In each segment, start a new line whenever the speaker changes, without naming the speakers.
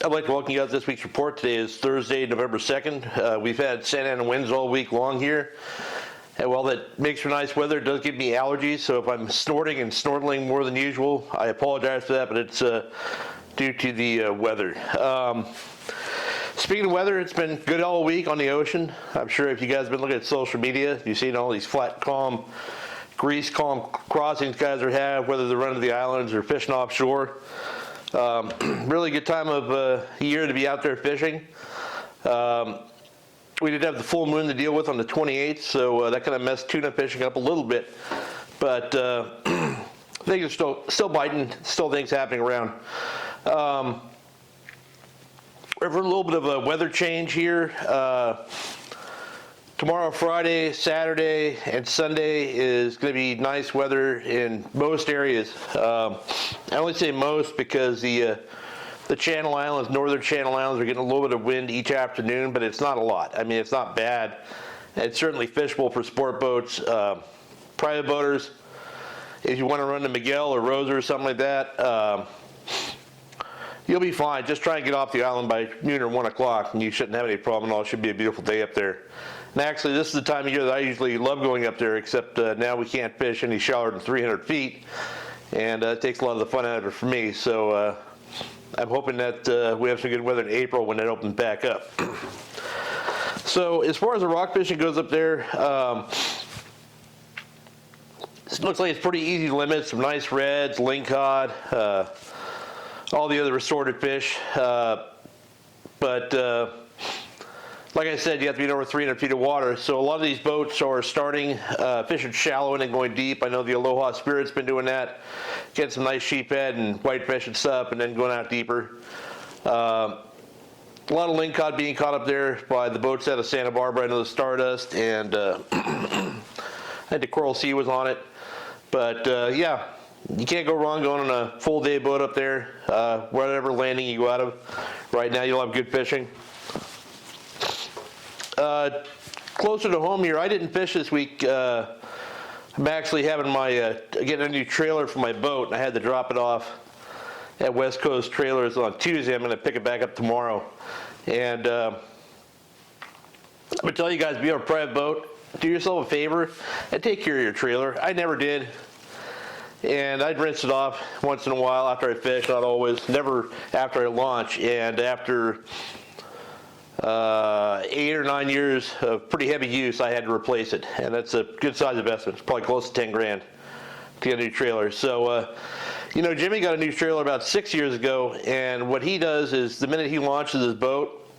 I'd like to welcome you guys to this week's report. Today is Thursday, November 2nd. We've had Santa Ana winds all week long here. And while that makes for nice weather, it does give me allergies. So if I'm snorting and snortling more than usual, I apologize for that, but it's due to the weather. Speaking of weather, it's been good all week on the ocean. I'm sure if you guys have been looking at social media, you've seen all these flat, calm, grease, calm crossings guys are having, whether they're running to the islands or fishing offshore. Really good time of year to be out there fishing. We did have the full moon to deal with on the 28th, so that kind of messed tuna fishing up a little bit. But things are still biting, still things happening around. We're for a little bit of a weather change here. Tomorrow, Friday, Saturday, and Sunday is going to be nice weather in most areas. I only say most because the Channel Islands, northern Channel Islands, are getting a little bit of wind each afternoon, but it's not a lot. I mean, it's not bad. It's certainly fishable for sport boats, private boaters. If you want to run to Miguel or Rosa or something like that, you'll be fine. Just try and get off the island by noon or 1 o'clock, and you shouldn't have any problem at all. It should be a beautiful day up there. And actually, this is the time of year that I usually love going up there, except now we can't fish any shallower than 300 feet, and it takes a lot of the fun out of it for me. So I'm hoping that we have some good weather in April when it opens back up. So as far as the rock fishing goes up there, it looks like it's pretty easy limits. Some nice reds, lingcod, all the other assorted fish. But like I said, you have to be over 300 feet of water. So a lot of these boats are starting fishing shallow and then going deep. I know the Aloha Spirit's been doing that, getting some nice sheephead and whitefish and stuff, and then going out deeper. A lot of lingcod being caught up there by the boats out of Santa Barbara. I know the Stardust and I think the Coral Sea was on it. But yeah, you can't go wrong going on a full day boat up there. Whatever landing you go out of, right now you'll have good fishing. Closer to home here, I didn't fish this week. I'm actually having my getting a new trailer for my boat, and I had to drop it off at West Coast Trailers on Tuesday. I'm going to pick it back up tomorrow. And I'm going to tell you guys, if you have a private boat, do yourself a favor and take care of your trailer. I never did. And I'd rinse it off once in a while after I fish, not always, never after I launch. And after 8 or 9 years of pretty heavy use, I had to replace it, and that's a good size investment. It's probably close to 10 grand to get a new trailer. So you know, Jimmy got a new trailer about 6 years ago, and what he does is the minute he launches his boat,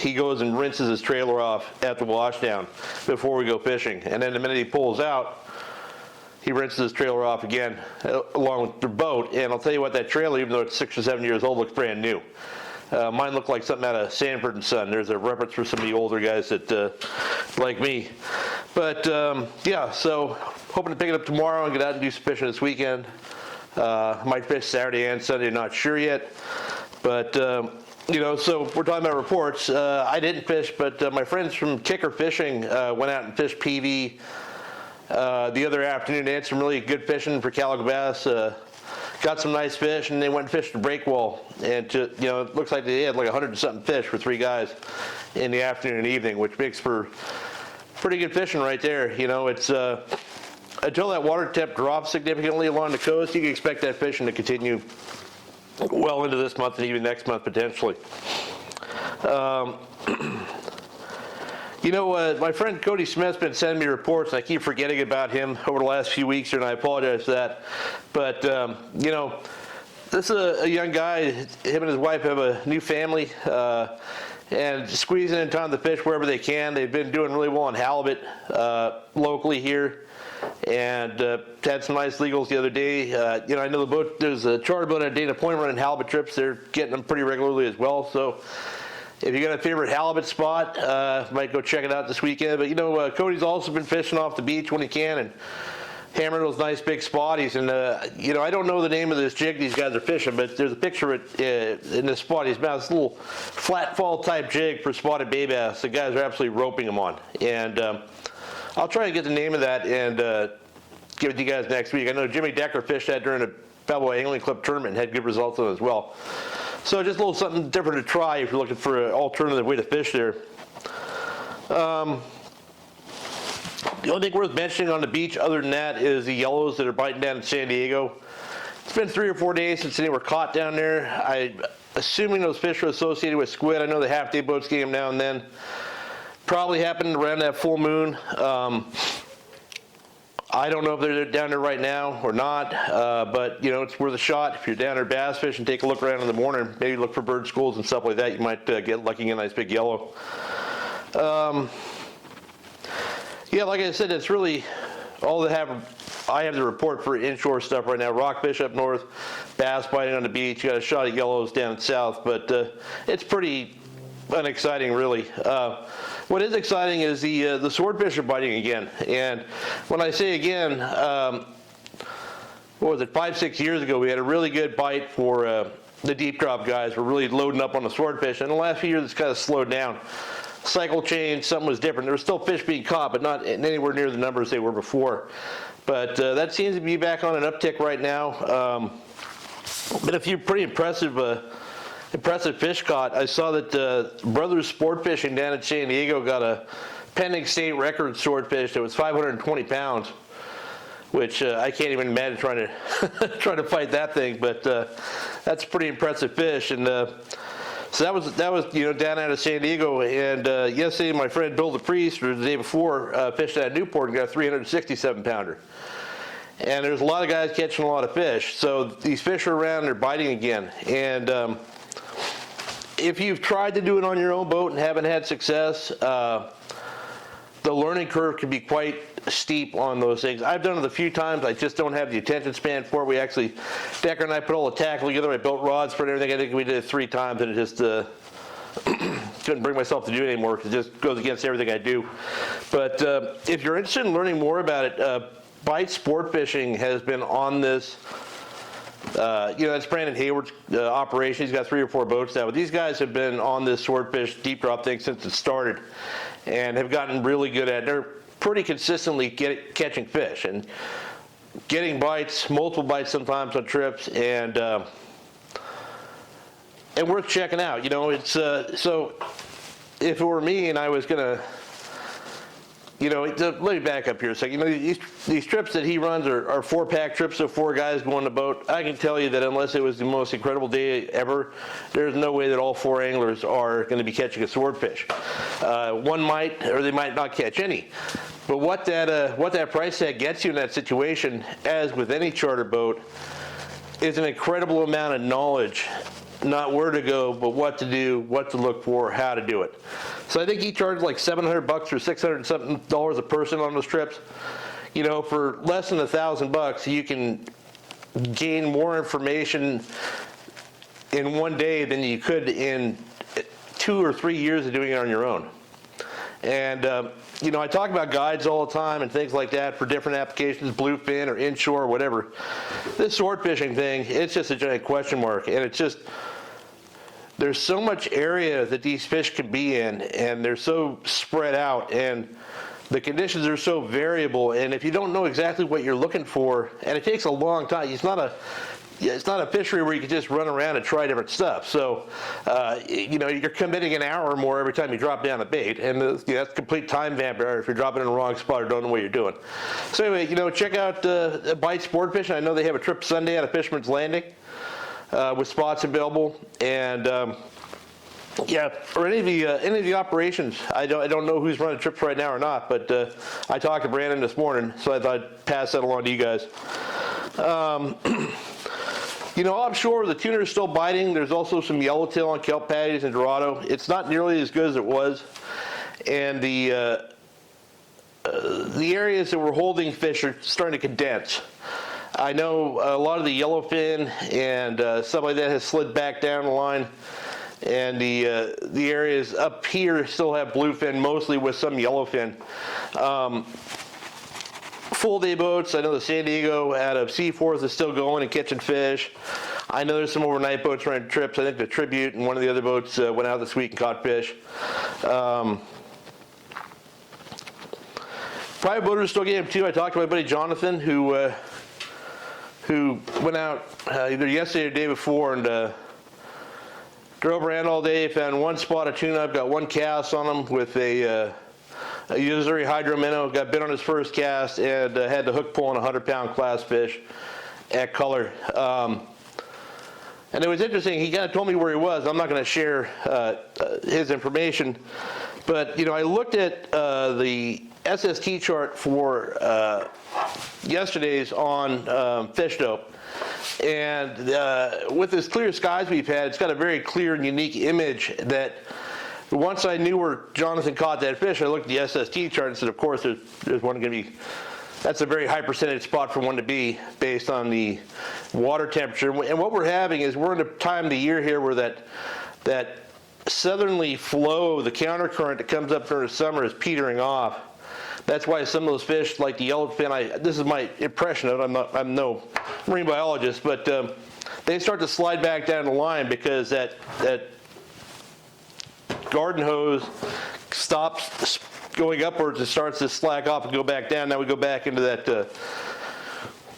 he goes and rinses his trailer off at the washdown before we go fishing, and then the minute he pulls out, he rinses his trailer off again along with the boat. And I'll tell you what, that trailer, even though it's 6 or 7 years old, looks brand new. Mine looked like something out of Sanford and Son. There's a reference for some of the older guys that like me. But yeah, so hoping to pick it up tomorrow and get out and do some fishing this weekend. Might fish Saturday and Sunday, not sure yet. But you know, so we're talking about reports. I didn't fish, but my friends from Kicker Fishing went out and fished PV the other afternoon. They had some really good fishing for calico bass. Got some nice fish, and they went and fished the breakwall. And you know, it looks like they had like 100 and something fish for 3 guys in the afternoon and evening, which makes for pretty good fishing right there. You know, it's until that water temp drops significantly along the coast, you can expect that fishing to continue well into this month and even next month potentially. You know, my friend Cody Smith's been sending me reports, and I keep forgetting about him over the last few weeks, and I apologize for that. But, you know, this is a young guy. Him and his wife have a new family, and squeezing in time to fish wherever they can. They've been doing really well on halibut locally here, and had some nice legals the other day. You know, I know the boat, there's a charter boat at Dana Point running halibut trips. They're getting them pretty regularly as well. So if you got a favorite halibut spot, might go check it out this weekend. But you know, Cody's also been fishing off the beach when he can and hammering those nice big spotties. And you know, I don't know the name of this jig these guys are fishing, but there's a picture of it in this spot. He's got this little flat fall type jig for spotted bay bass. The guys are absolutely roping them on. And I'll try to get the name of that and give it to you guys next week. I know Jimmy Decker fished that during a Balboa Angling Club tournament and had good results on it as well. So just a little something different to try if you're looking for an alternative way to fish there. The only thing worth mentioning on the beach other than that is the yellows that are biting down in San Diego. It's been 3 or 4 days since they were caught down there. I'm assuming those fish are associated with squid. I know the half-day boats get them now and then. Probably happened around that full moon. I don't know if they're down there right now or not, but you know, it's worth a shot. If you're down there bass fishing, take a look around in the morning, maybe look for bird schools and stuff like that. You might get lucky in a nice big yellow. Yeah, like I said, it's really all that I have to report for inshore stuff right now. Rockfish up north, bass biting on the beach, you got a shot of yellows down south, but it's pretty unexciting, really. What is exciting is the swordfish are biting again. And when I say again, what was it, 5-6 years ago, we had a really good bite for the deep drop guys. We're really loading up on the swordfish. And in the last few years, it's kind of slowed down. Cycle change, something was different. There were still fish being caught, but not anywhere near the numbers they were before. But that seems to be back on an uptick right now. Been a few pretty impressive fish caught. I saw that Brothers Sport Fishing down in San Diego got a pending state record swordfish that was 520 pounds, which I can't even imagine trying to fight that thing. But that's a pretty impressive fish. And so that was you know, down out of San Diego. And yesterday, my friend Bill the Priest, or the day before, fished out of Newport and got a 367 pounder. And there's a lot of guys catching a lot of fish. So these fish are around, they're biting again. And if you've tried to do it on your own boat and haven't had success, the learning curve can be quite steep on those things. I've done it a few times. I just don't have the attention span for it. We actually, Decker and I put all the tackle together. I built rods for it and everything. I think we did it 3 times, and it just couldn't bring myself to do it anymore because it just goes against everything I do. But if you're interested in learning more about it, Bight Sport Fishing has been on this. You know, that's Brandon Hayward's operation. He's got 3 or 4 boats now. But these guys have been on this swordfish deep drop thing since it started and have gotten really good at it. They're pretty consistently catching fish and getting bites, multiple bites sometimes on trips, and worth checking out. You know, it's so if it were me and I was gonna, you know, let me back up here a second. You know, these trips that he runs are 4-pack trips of 4 guys going on the boat. I can tell you that unless it was the most incredible day ever, there's no way that all 4 anglers are going to be catching a swordfish. One might, or they might not catch any. But what that price tag gets you in that situation, as with any charter boat, is an incredible amount of knowledge. Not where to go, but what to do, what to look for, how to do it. So I think he charged like $700 or $600 something a person on those trips. You know, for less than $1,000, you can gain more information in one day than you could in 2 or 3 years of doing it on your own. And you know, I talk about guides all the time and things like that for different applications, bluefin or inshore or whatever. This sword fishing thing, it's just a giant question mark, and it's just, there's so much area that these fish can be in, and they're so spread out, and the conditions are so variable, and if you don't know exactly what you're looking for, and it takes a long time, it's not a fishery where you can just run around and try different stuff. So, you know, you're committing an hour or more every time you drop down a bait, and that's complete time vampire if you're dropping in the wrong spot or don't know what you're doing. So anyway, you know, check out Bight Sport Fishing. I know they have a trip Sunday out of Fisherman's Landing with spots available, and yeah, for any of the operations, I don't know who's running trips right now or not, but I talked to Brandon this morning, so I thought I'd pass that along to you guys. You know, offshore, the tuna is still biting. There's also some yellowtail on kelp patties in Dorado. It's not nearly as good as it was. And the areas that we're holding fish are starting to condense. I know a lot of the yellowfin and stuff like that has slid back down the line. And the areas up here still have bluefin, mostly with some yellowfin. Full day boats, I know the San Diego out of Seaforth is still going and catching fish. I know there's some overnight boats running trips. I think the Tribute and one of the other boats went out this week and caught fish. Private boaters still getting them too. I talked to my buddy Jonathan who went out either yesterday or the day before and Drove around all day, found one spot of tuna. I've got one cast on them with a Usuri hydro minnow. Got bit on his first cast and had the hook pull on a 100-pound class fish at color. And it was interesting, he kind of told me where he was. I'm not going to share his information, but I looked at the SST chart for yesterday's on fish dope. And with as clear skies we've had, it's got a very clear and unique image that once I knew where Jonathan caught that fish, I looked at the SST chart and said, of course, there's one going to be, that's a very high percentage spot for one to be based on the water temperature. And what we're having is we're in a time of the year here where that southerly flow, the countercurrent that comes up during the summer is petering off. That's why some of those fish, like the yellowfin, this is my impression of it, I'm no marine biologist, but they start to slide back down the line because that garden hose stops going upwards and starts to slack off and go back down. Now we go back into that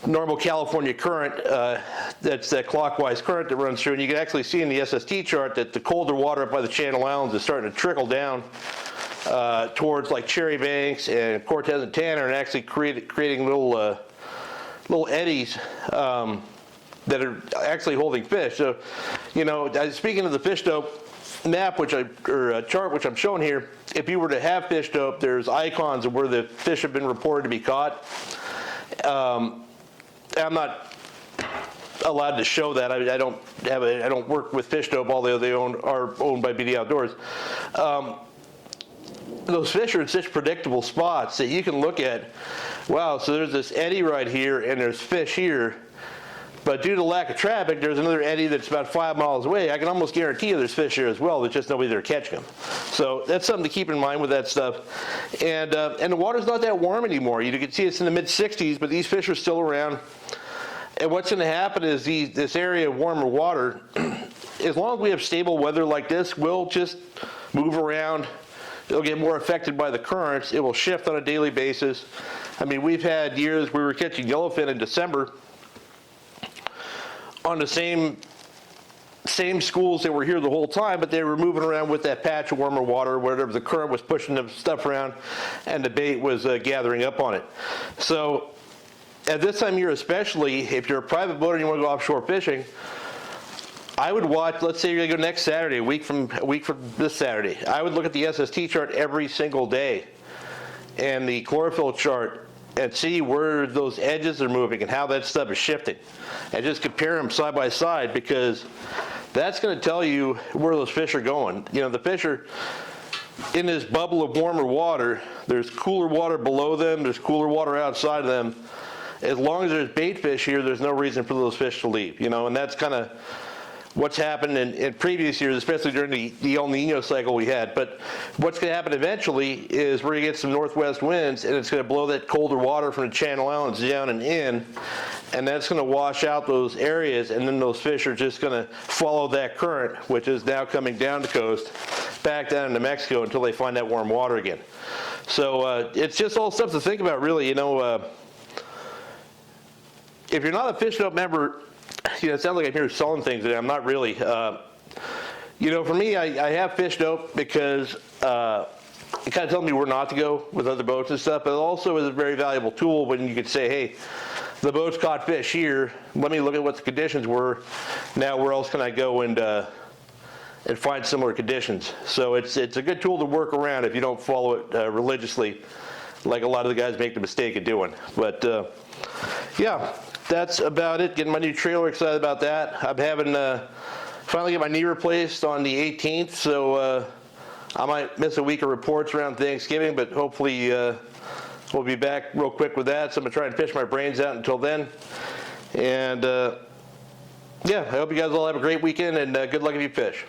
normal California current, that's that clockwise current that runs through, and you can actually see in the SST chart that the colder water up by the Channel Islands is starting to trickle down towards like Cherry Banks and Cortez and Tanner, and actually creating little eddies that are actually holding fish. So, speaking of the fish dope map, chart which I'm showing here, if you were to have fish dope, there's icons of where the fish have been reported to be caught. I'm not allowed to show that. I don't work with fish dope, although they are owned by BDOutdoors. Those fish are in such predictable spots that you can look at, wow, so there's this eddy right here and there's fish here, but due to lack of traffic, there's another eddy that's about 5 miles away. I can almost guarantee you there's fish here as well. There's just nobody there catching them. So that's something to keep in mind with that stuff. And the water's not that warm anymore. You can see it's in the mid-60s, but these fish are still around. And what's going to happen is this area of warmer water, as long as we have stable weather like this, we'll just move around. It'll get more affected by the currents. It will shift on a daily basis. I mean, we've had years we were catching yellowfin in December on the same schools that were here the whole time, but they were moving around with that patch of warmer water, wherever the current was pushing the stuff around, and the bait was gathering up on it. So at this time of year especially, if you're a private boater and you want to go offshore fishing, I would watch, let's say you're going to go next Saturday, a week from this Saturday. I would look at the SST chart every single day and the chlorophyll chart and see where those edges are moving and how that stuff is shifting. And just compare them side by side, because that's going to tell you where those fish are going. The fish are in this bubble of warmer water. There's cooler water below them. There's cooler water outside of them. As long as there's bait fish here, there's no reason for those fish to leave. And that's kind of what's happened in previous years, especially during the El Nino cycle we had. But what's going to happen eventually is we're going to get some northwest winds, and it's going to blow that colder water from the Channel Islands down and in, and that's going to wash out those areas, and then those fish are just going to follow that current, which is now coming down the coast, back down into Mexico until they find that warm water again. So it's just all stuff to think about, really. If you're not a Fish Dope member, it sounds like I'm here selling things today. I'm not really. For me, I have fish dope because it kind of tells me where not to go with other boats and stuff, but it also is a very valuable tool when you could say, hey, the boat's caught fish here. Let me look at what the conditions were. Now, where else can I go and find similar conditions? So it's a good tool to work around if you don't follow it religiously, like a lot of the guys make the mistake of doing. But yeah. That's about it. Getting my new trailer, excited about that. I'm having finally get my knee replaced on the 18th, so I might miss a week of reports around Thanksgiving, but hopefully we'll be back real quick with that. So I'm gonna try and fish my brains out until then. And yeah, I hope you guys all have a great weekend, and good luck if you fish.